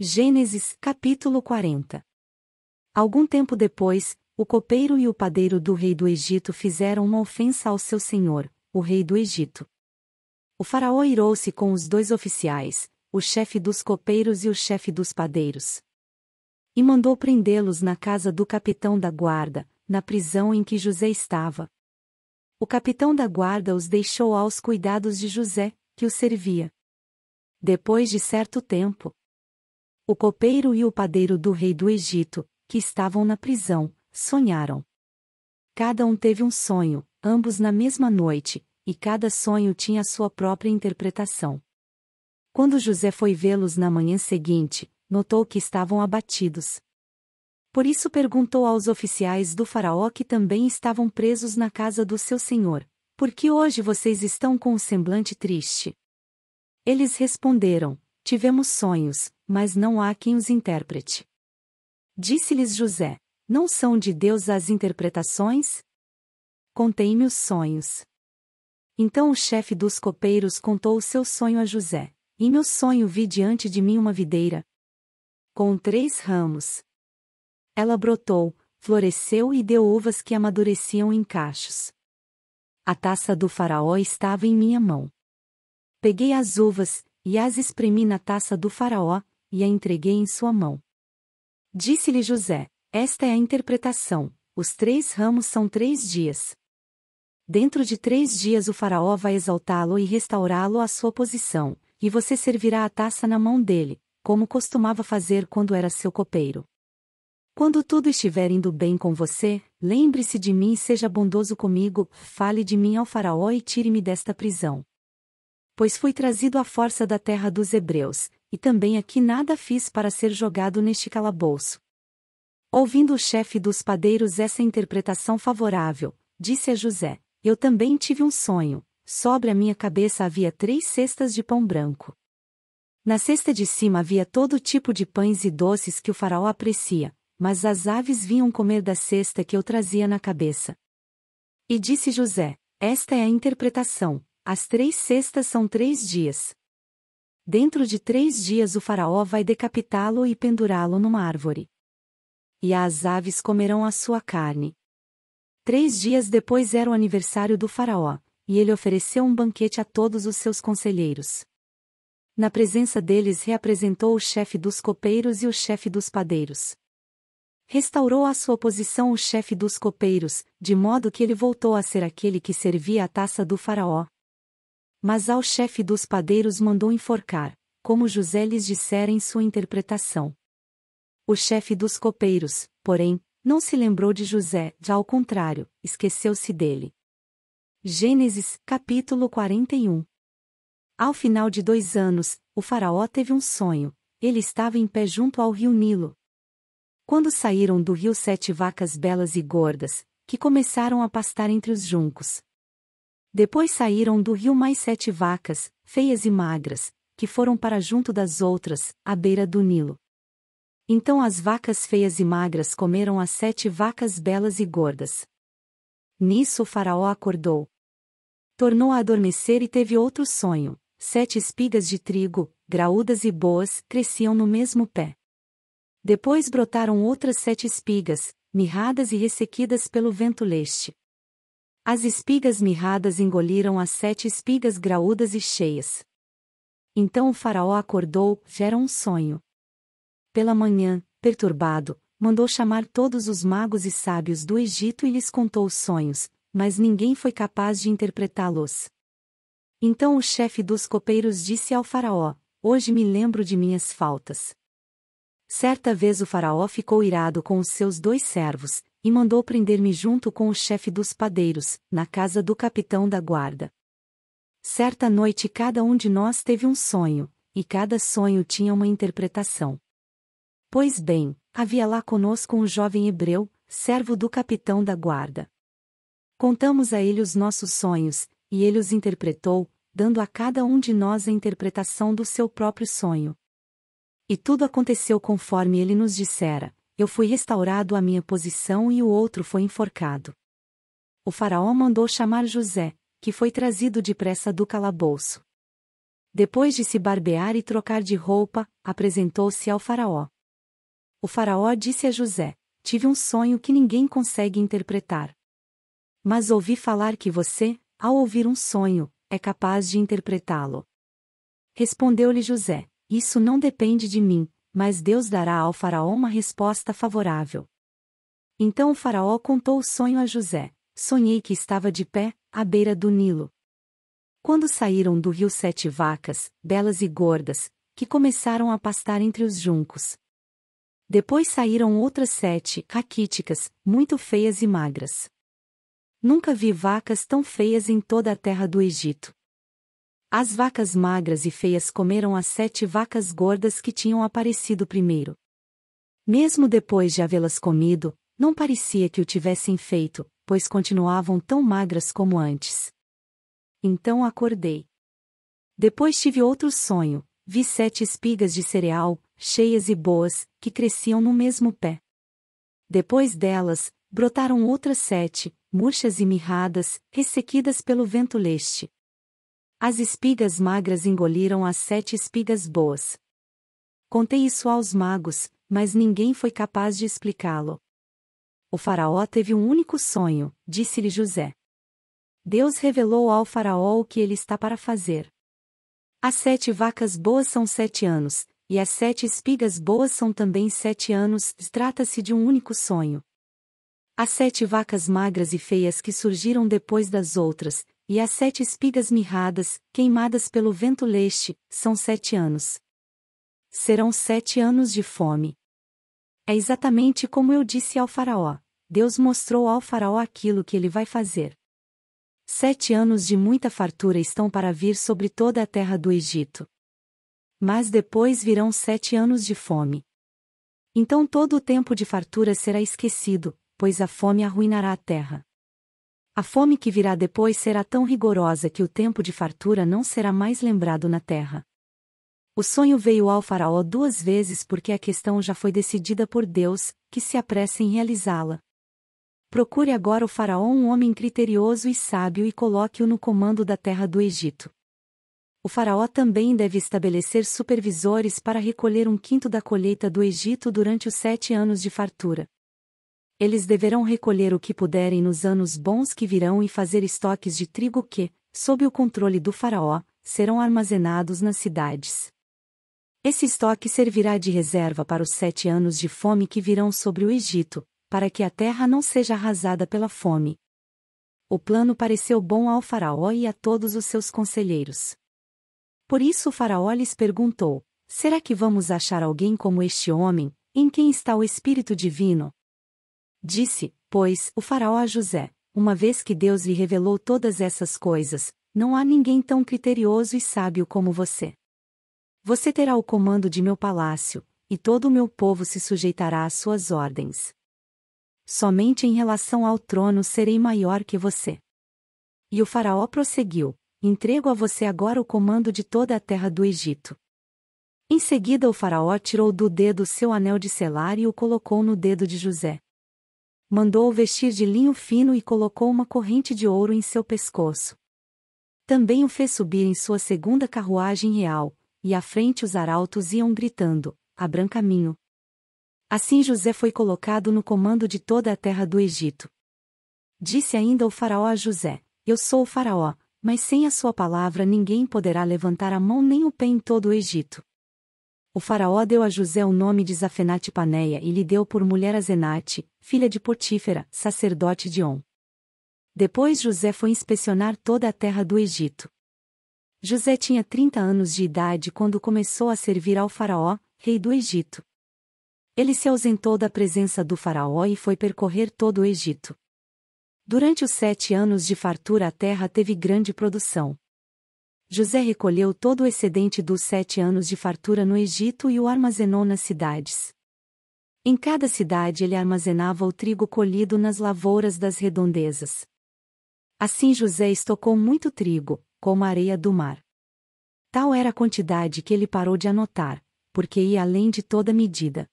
Gênesis, capítulo 40. Algum tempo depois, o copeiro e o padeiro do rei do Egito fizeram uma ofensa ao seu senhor, o rei do Egito. O faraó irou-se com os dois oficiais, o chefe dos copeiros e o chefe dos padeiros. E mandou prendê-los na casa do capitão da guarda, na prisão em que José estava. O capitão da guarda os deixou aos cuidados de José, que os servia. Depois de certo tempo, o copeiro e o padeiro do rei do Egito, que estavam na prisão, sonharam. Cada um teve um sonho, ambos na mesma noite, e cada sonho tinha a sua própria interpretação. Quando José foi vê-los na manhã seguinte, notou que estavam abatidos. Por isso perguntou aos oficiais do faraó que também estavam presos na casa do seu senhor: por que hoje vocês estão com um semblante triste? Eles responderam: tivemos sonhos, mas não há quem os interprete. Disse-lhes José: não são de Deus as interpretações? Contei-me os sonhos. Então o chefe dos copeiros contou o seu sonho a José. Em meu sonho vi diante de mim uma videira com 3 ramos. Ela brotou, floresceu e deu uvas que amadureciam em cachos. A taça do faraó estava em minha mão. Peguei as uvas, e as espremi na taça do faraó, e a entreguei em sua mão. Disse-lhe José: esta é a interpretação, os 3 ramos são 3 dias. Dentro de 3 dias o faraó vai exaltá-lo e restaurá-lo à sua posição, e você servirá a taça na mão dele, como costumava fazer quando era seu copeiro. Quando tudo estiver indo bem com você, lembre-se de mim e seja bondoso comigo, fale de mim ao faraó e tire-me desta prisão. Pois fui trazido à força da terra dos hebreus, e também aqui nada fiz para ser jogado neste calabouço. Ouvindo o chefe dos padeiros essa interpretação favorável, disse a José: eu também tive um sonho, sobre a minha cabeça havia 3 cestas de pão branco. Na cesta de cima havia todo tipo de pães e doces que o faraó aprecia, mas as aves vinham comer da cesta que eu trazia na cabeça. E disse José: esta é a interpretação, as 3 cestas são 3 dias. Dentro de 3 dias o faraó vai decapitá-lo e pendurá-lo numa árvore. E as aves comerão a sua carne. 3 dias depois era o aniversário do faraó, e ele ofereceu um banquete a todos os seus conselheiros. Na presença deles reapresentou o chefe dos copeiros e o chefe dos padeiros. Restaurou à sua posição o chefe dos copeiros, de modo que ele voltou a ser aquele que servia a taça do faraó. Mas ao chefe dos padeiros mandou enforcar, como José lhes dissera em sua interpretação. O chefe dos copeiros, porém, não se lembrou de José, já ao contrário, esqueceu-se dele. Gênesis, capítulo 41. Ao final de 2 anos, o faraó teve um sonho. Ele estava em pé junto ao rio Nilo. Quando saíram do rio 7 vacas belas e gordas, que começaram a pastar entre os juncos. Depois saíram do rio mais 7 vacas, feias e magras, que foram para junto das outras, à beira do Nilo. Então as vacas feias e magras comeram as 7 vacas belas e gordas. Nisso o faraó acordou. Tornou a adormecer e teve outro sonho: 7 espigas de trigo, graúdas e boas, cresciam no mesmo pé. Depois brotaram outras 7 espigas, mirradas e ressequidas pelo vento leste. As espigas mirradas engoliram as 7 espigas graúdas e cheias. Então o faraó acordou, era um sonho. Pela manhã, perturbado, mandou chamar todos os magos e sábios do Egito e lhes contou os sonhos, mas ninguém foi capaz de interpretá-los. Então o chefe dos copeiros disse ao faraó: hoje me lembro de minhas faltas. Certa vez o faraó ficou irado com os seus 2 servos, e mandou prender-me junto com o chefe dos padeiros, na casa do capitão da guarda. Certa noite cada um de nós teve um sonho, e cada sonho tinha uma interpretação. Pois bem, havia lá conosco um jovem hebreu, servo do capitão da guarda. Contamos a ele os nossos sonhos, e ele os interpretou, dando a cada um de nós a interpretação do seu próprio sonho. E tudo aconteceu conforme ele nos dissera: eu fui restaurado à minha posição e o outro foi enforcado. O faraó mandou chamar José, que foi trazido depressa do calabouço. Depois de se barbear e trocar de roupa, apresentou-se ao faraó. O faraó disse a José: tive um sonho que ninguém consegue interpretar. Mas ouvi falar que você, ao ouvir um sonho, é capaz de interpretá-lo. Respondeu-lhe José: isso não depende de mim, mas Deus dará ao faraó uma resposta favorável. Então o faraó contou o sonho a José: sonhei que estava de pé, à beira do Nilo. Quando saíram do rio 7 vacas, belas e gordas, que começaram a pastar entre os juncos. Depois saíram outras 7, raquíticas, muito feias e magras. Nunca vi vacas tão feias em toda a terra do Egito. As vacas magras e feias comeram as 7 vacas gordas que tinham aparecido primeiro. Mesmo depois de havê-las comido, não parecia que o tivessem feito, pois continuavam tão magras como antes. Então acordei. Depois tive outro sonho, vi 7 espigas de cereal, cheias e boas, que cresciam no mesmo pé. Depois delas, brotaram outras 7, murchas e mirradas, ressequidas pelo vento leste. As espigas magras engoliram as 7 espigas boas. Contei isso aos magos, mas ninguém foi capaz de explicá-lo. O faraó teve um único sonho, disse-lhe José. Deus revelou ao faraó o que ele está para fazer. As 7 vacas boas são 7 anos, e as 7 espigas boas são também 7 anos, trata-se de um único sonho. As 7 vacas magras e feias que surgiram depois das outras, e as 7 espigas mirradas, queimadas pelo vento leste, são 7 anos. Serão 7 anos de fome. É exatamente como eu disse ao faraó. Deus mostrou ao faraó aquilo que ele vai fazer. 7 anos de muita fartura estão para vir sobre toda a terra do Egito. Mas depois virão 7 anos de fome. Então todo o tempo de fartura será esquecido, pois a fome arruinará a terra. A fome que virá depois será tão rigorosa que o tempo de fartura não será mais lembrado na terra. O sonho veio ao faraó 2 vezes porque a questão já foi decidida por Deus, que se apressa em realizá-la. Procure agora o faraó um homem criterioso e sábio e coloque-o no comando da terra do Egito. O faraó também deve estabelecer supervisores para recolher 1/5 da colheita do Egito durante os 7 anos de fartura. Eles deverão recolher o que puderem nos anos bons que virão e fazer estoques de trigo que, sob o controle do faraó, serão armazenados nas cidades. Esse estoque servirá de reserva para os 7 anos de fome que virão sobre o Egito, para que a terra não seja arrasada pela fome. O plano pareceu bom ao faraó e a todos os seus conselheiros. Por isso o faraó lhes perguntou: será que vamos achar alguém como este homem, em quem está o Espírito Divino? Disse, pois, o faraó a José: uma vez que Deus lhe revelou todas essas coisas, não há ninguém tão criterioso e sábio como você. Você terá o comando de meu palácio, e todo o meu povo se sujeitará às suas ordens. Somente em relação ao trono serei maior que você. E o faraó prosseguiu: entrego a você agora o comando de toda a terra do Egito. Em seguida o faraó tirou do dedo seu anel de selar e o colocou no dedo de José. Mandou-o vestir de linho fino e colocou uma corrente de ouro em seu pescoço. Também o fez subir em sua segunda carruagem real, e à frente os arautos iam gritando: abram caminho. Assim José foi colocado no comando de toda a terra do Egito. Disse ainda o faraó a José: eu sou o faraó, mas sem a sua palavra ninguém poderá levantar a mão nem o pé em todo o Egito. O faraó deu a José o nome de Zafenate-Paneia e lhe deu por mulher Azenate, filha de Potífera, sacerdote de On. Depois José foi inspecionar toda a terra do Egito. José tinha 30 anos de idade quando começou a servir ao faraó, rei do Egito. Ele se ausentou da presença do faraó e foi percorrer todo o Egito. Durante os 7 anos de fartura a terra teve grande produção. José recolheu todo o excedente dos 7 anos de fartura no Egito e o armazenou nas cidades. Em cada cidade ele armazenava o trigo colhido nas lavouras das redondezas. Assim José estocou muito trigo, como a areia do mar. Tal era a quantidade que ele parou de anotar, porque ia além de toda medida.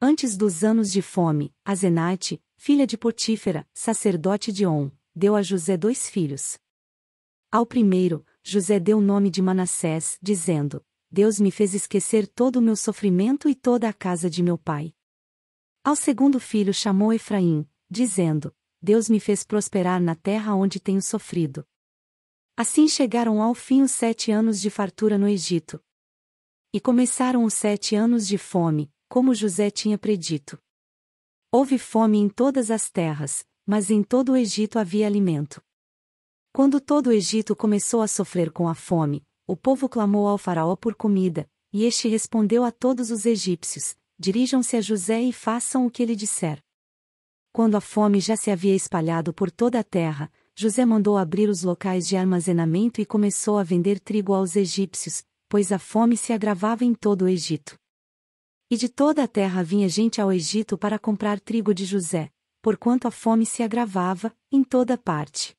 Antes dos anos de fome, Azenate, filha de Potífera, sacerdote de On, deu a José 2 filhos. Ao primeiro, José deu o nome de Manassés, dizendo: Deus me fez esquecer todo o meu sofrimento e toda a casa de meu pai. Ao segundo filho chamou Efraim, dizendo: Deus me fez prosperar na terra onde tenho sofrido. Assim chegaram ao fim os 7 anos de fartura no Egito. E começaram os 7 anos de fome, como José tinha predito. Houve fome em todas as terras, mas em todo o Egito havia alimento. Quando todo o Egito começou a sofrer com a fome, o povo clamou ao faraó por comida, e este respondeu a todos os egípcios: dirijam-se a José e façam o que ele disser. Quando a fome já se havia espalhado por toda a terra, José mandou abrir os locais de armazenamento e começou a vender trigo aos egípcios, pois a fome se agravava em todo o Egito. E de toda a terra vinha gente ao Egito para comprar trigo de José, porquanto a fome se agravava, em toda parte.